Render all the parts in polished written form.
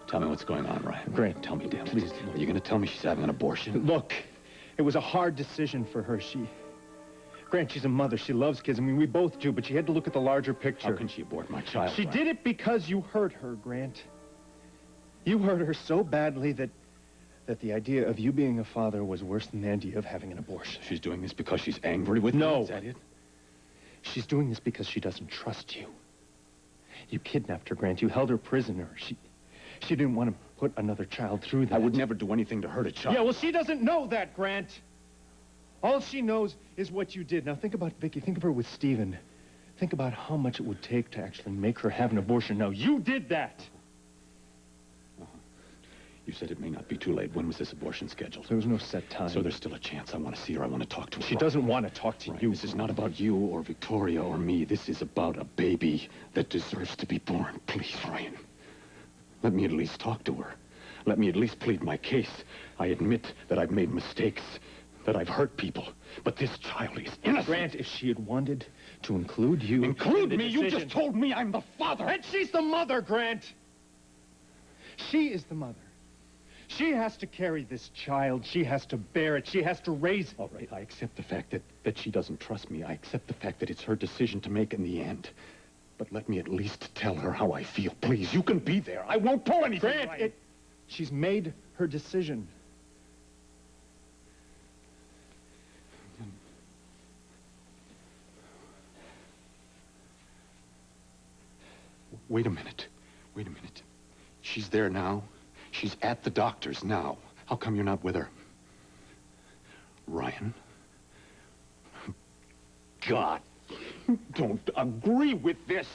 Tell me what's going on, Ryan. Grant, tell me, damn it. please. Are you going to tell me she's having an abortion? Look, it was a hard decision for her. Grant, she's a mother. She loves kids. I mean, we both do, but she had to look at the larger picture. How can she abort my child, She Ryan? did it because you hurt her, Grant. You hurt her so badly that the idea of you being a father was worse than the idea of having an abortion. She's doing this because she's angry with me? No. Is that it? She's doing this because she doesn't trust you. You kidnapped her, Grant. You held her prisoner. She didn't want to put another child through that. I would never do anything to hurt a child. Yeah, well, she doesn't know that, Grant. All she knows is what you did. Now, think about Vicky. Think of her with Stephen. Think about how much it would take to actually make her have an abortion. Now, you did that. You said it may not be too late. When was this abortion scheduled? There was no set time. So there's still a chance. I want to see her. I want to talk to her. She doesn't want to talk to you. This is not about you or Victoria or me. This is about a baby that deserves to be born. Please, Ryan. Let me at least talk to her. Let me at least plead my case. I admit that I've made mistakes, that I've hurt people. But this child is innocent. Grant, if she had wanted to include you... Include me? You just told me I'm the father. And she's the mother, Grant. She is the mother. She has to carry this child. She has to bear it. She has to raise it. All right, I accept the fact that she doesn't trust me. I accept the fact that it's her decision to make in the end. But let me at least tell her how I feel. Please, you can be there. I won't pull anything. Grant, she's made her decision. Wait a minute. Wait a minute. She's there now. She's at the doctor's now. How come you're not with her? Ryan? God, you don't agree with this.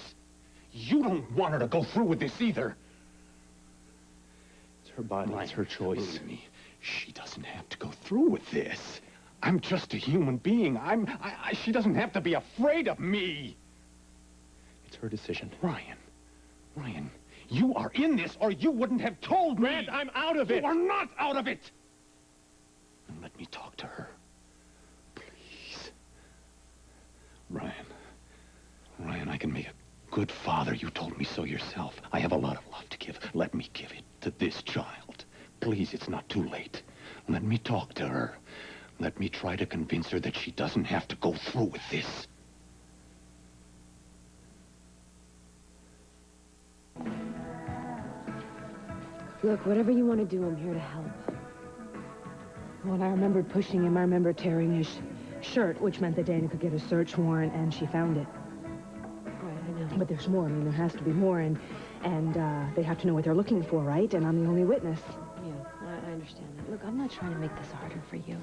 You don't want her to go through with this either. It's her body. It's her choice. Believe me, she doesn't have to go through with this. I'm just a human being. She doesn't have to be afraid of me. It's her decision. Ryan, you are in this or you wouldn't have told me. Grant, I'm out of it. You are not out of it. Now let me talk to her. Please. Ryan, I can make a good father. You told me so yourself. I have a lot of love to give. Let me give it to this child. Please, it's not too late. Let me talk to her. Let me try to convince her that she doesn't have to go through with this. Look, whatever you want to do, I'm here to help. When I remembered pushing him, I remember tearing his shirt, which meant that Dana could get a search warrant, and she found it. Right, I know. But there's more. I mean, there has to be more, and they have to know what they're looking for, right? And I'm the only witness. Yeah, I understand that. Look, I'm not trying to make this harder for you.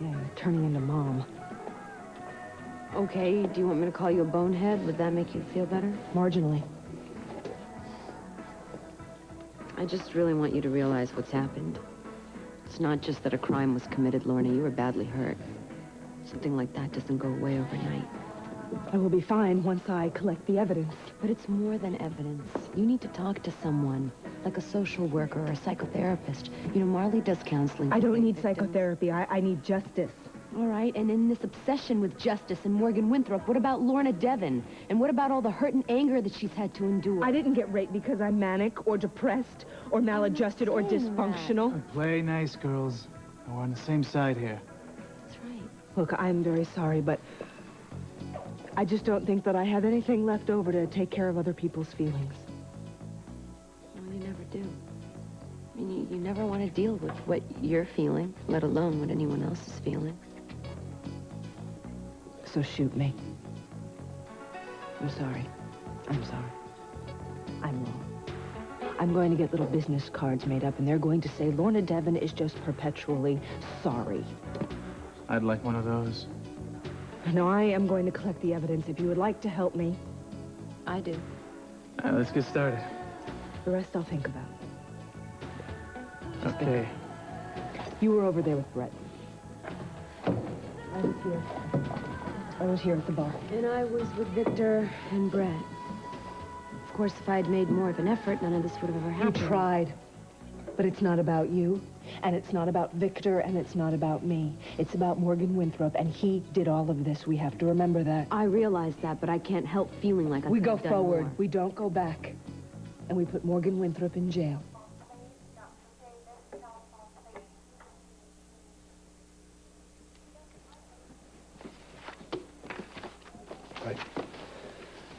Yeah, you're turning into Mom. Okay, do you want me to call you a bonehead? Would that make you feel better? Marginally. I just really want you to realize what's happened. It's not just that a crime was committed, Lorna. You were badly hurt. Something like that doesn't go away overnight. I will be fine once I collect the evidence. But it's more than evidence. You need to talk to someone, like a social worker or a psychotherapist. You know, Marley does counseling. I don't need psychotherapy. I need justice. All right, and in this obsession with justice and Morgan Winthrop, what about Lorna Devon? And what about all the hurt and anger that she's had to endure? I didn't get raped because I'm manic or depressed or maladjusted or dysfunctional. Play nice, girls. We're on the same side here. That's right. Look, I'm very sorry, but I just don't think that I have anything left over to take care of other people's feelings. No, you never do. I mean, you never want to deal with what you're feeling, let alone what anyone else is feeling. So shoot me. I'm sorry. I'm sorry. I'm wrong. I'm going to get little business cards made up, and they're going to say Lorna Devon is just perpetually sorry. I'd like one of those. Now, I am going to collect the evidence. If you would like to help me, I do. All right, let's get started. the rest I'll think about. Okay. You were over there with Brett. I was here at the bar. And I was with Victor and Brett. Of course, if I'd made more of an effort, none of this would have ever happened. You tried. But it's not about you, and it's not about Victor, and it's not about me. It's about Morgan Winthrop, and he did all of this. We have to remember that. I realize that, but I can't help feeling like We could go have done forward. more. We don't go back. And we put Morgan Winthrop in jail.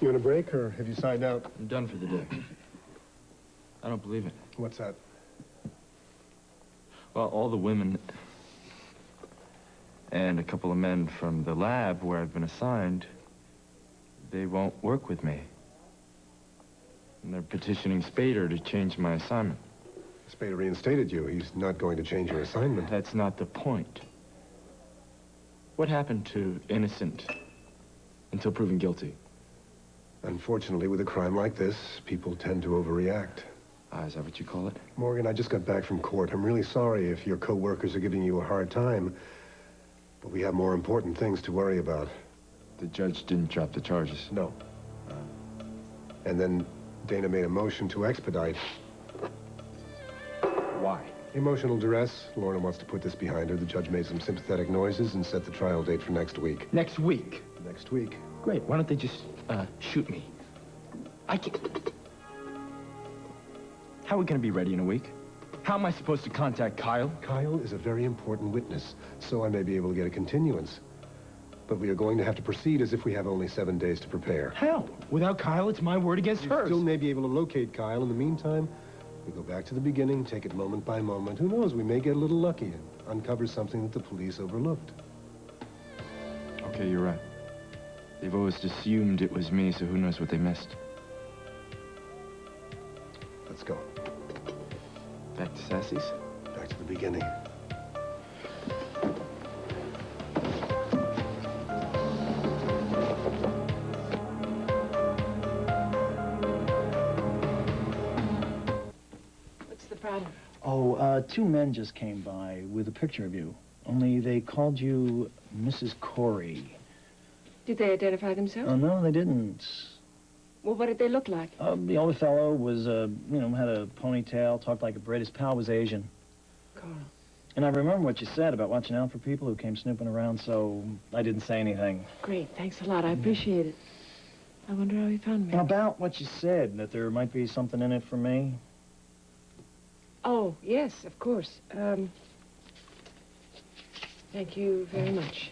You on a break, or have you signed out? I'm done for the day. I don't believe it. What's that? Well, all the women and a couple of men from the lab where I've been assigned, they won't work with me. And they're petitioning Spader to change my assignment. Spader reinstated you. He's not going to change your assignment. That's not the point. What happened to innocent until proven guilty? Unfortunately, with a crime like this, people tend to overreact. Is that what you call it? Morgan, I just got back from court. I'm really sorry if your co-workers are giving you a hard time, but we have more important things to worry about. The judge didn't drop the charges. No. And then Dana made a motion to expedite. Why? Emotional duress. Lorna wants to put this behind her. The judge made some sympathetic noises and set the trial date for next week. Next week? Next week. Great. Why don't they just, shoot me? I can't... How are we gonna be ready in a week? How am I supposed to contact Kyle? Kyle is a very important witness, so I may be able to get a continuance. But we are going to have to proceed as if we have only 7 days to prepare. How? Without Kyle, it's my word against You hers. still may be able to locate Kyle. In the meantime, we go back to the beginning, take it moment by moment. Who knows, we may get a little lucky and uncover something that the police overlooked. Okay, you're right. They've always assumed it was me, so who knows what they missed. Let's go. Back to Sassy's? Back to the beginning. What's the problem? Oh, two men just came by with a picture of you. Only they called you Mrs. Cory. Did they identify themselves? Oh, no, they didn't. Well, what did they look like? The older fellow was, had a ponytail, talked like a Brit. His pal was Asian. Carl. And I remember what you said about watching out for people who came snooping around, so I didn't say anything. Great, thanks a lot. I appreciate it. I wonder how he found me. About what you said, that there might be something in it for me. Oh, yes, of course. Thank you very much.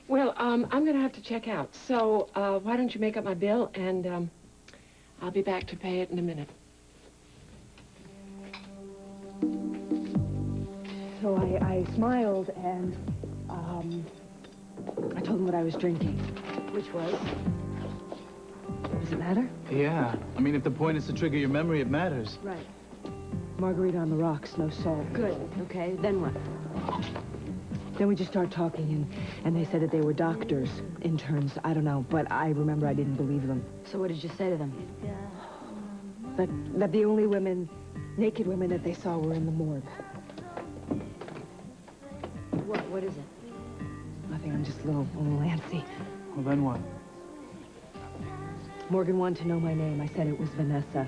Well, I'm going to have to check out. So, why don't you make up my bill, and I'll be back to pay it in a minute. So I smiled and, I told him what I was drinking. Which was? Does it matter? Yeah. I mean, if the point is to trigger your memory, it matters. Right. Margarita on the rocks, no salt. Good. Okay, then what? Then we just started talking, and they said that they were doctors, interns, I don't know, but I remember I didn't believe them. So what did you say to them? That the only women, naked women that they saw were in the morgue. What is it? Nothing, I'm just a little antsy. Well, then what? Morgan wanted to know my name. I said it was Vanessa.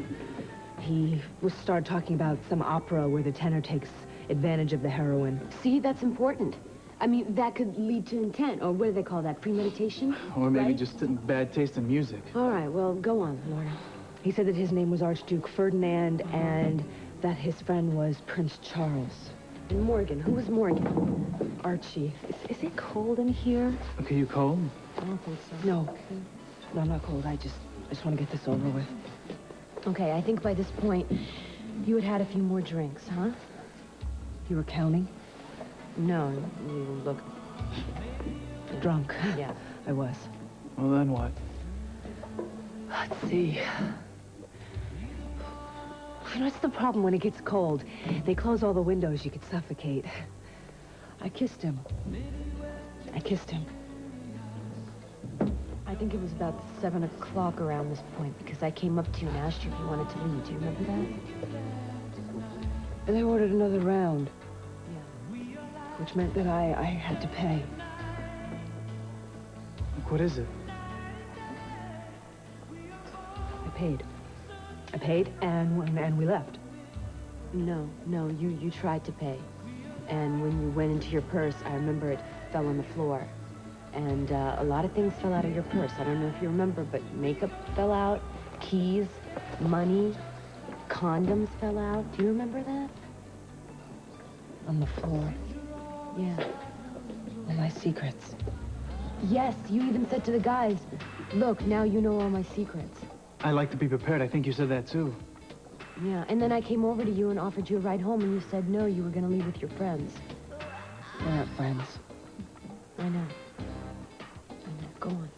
He started talking about some opera where the tenor takes advantage of the heroine. See, that's important. I mean, that could lead to intent, or what do they call that, premeditation? Or maybe right? just bad taste in music. All right, well, go on, Lorna. He said that his name was Archduke Ferdinand and that his friend was Prince Charles. And Morgan, who was Morgan? Archie. Is it cold in here? Okay, you cold? I don't think so. No, I'm not cold. I just want to get this over with. Okay, I think by this point, you had had a few more drinks, huh? You were counting? No, you looked... Drunk. Yeah. I was. Well, then what? Let's see. You know, it's the problem when it gets cold. They close all the windows, you could suffocate. I kissed him. I kissed him. I think it was about 7 o'clock around this point, because I came up to you and asked you if you wanted to leave. Do you remember that? And they ordered another round. Yeah. Which meant that I had to pay. Look, what is it? I paid. I paid, and we left. No, you tried to pay. And when you went into your purse, I remember it fell on the floor. And a lot of things fell out of your purse. I don't know if you remember, but makeup fell out, keys, money, condoms fell out. Do you remember that? On the floor. Yeah. All my secrets. Yes, you even said to the guys, look, now you know all my secrets. I like to be prepared. I think you said that too. Yeah, and then I came over to you and offered you a ride home, and you said no, you were going to leave with your friends. We're not friends. I know. Go on.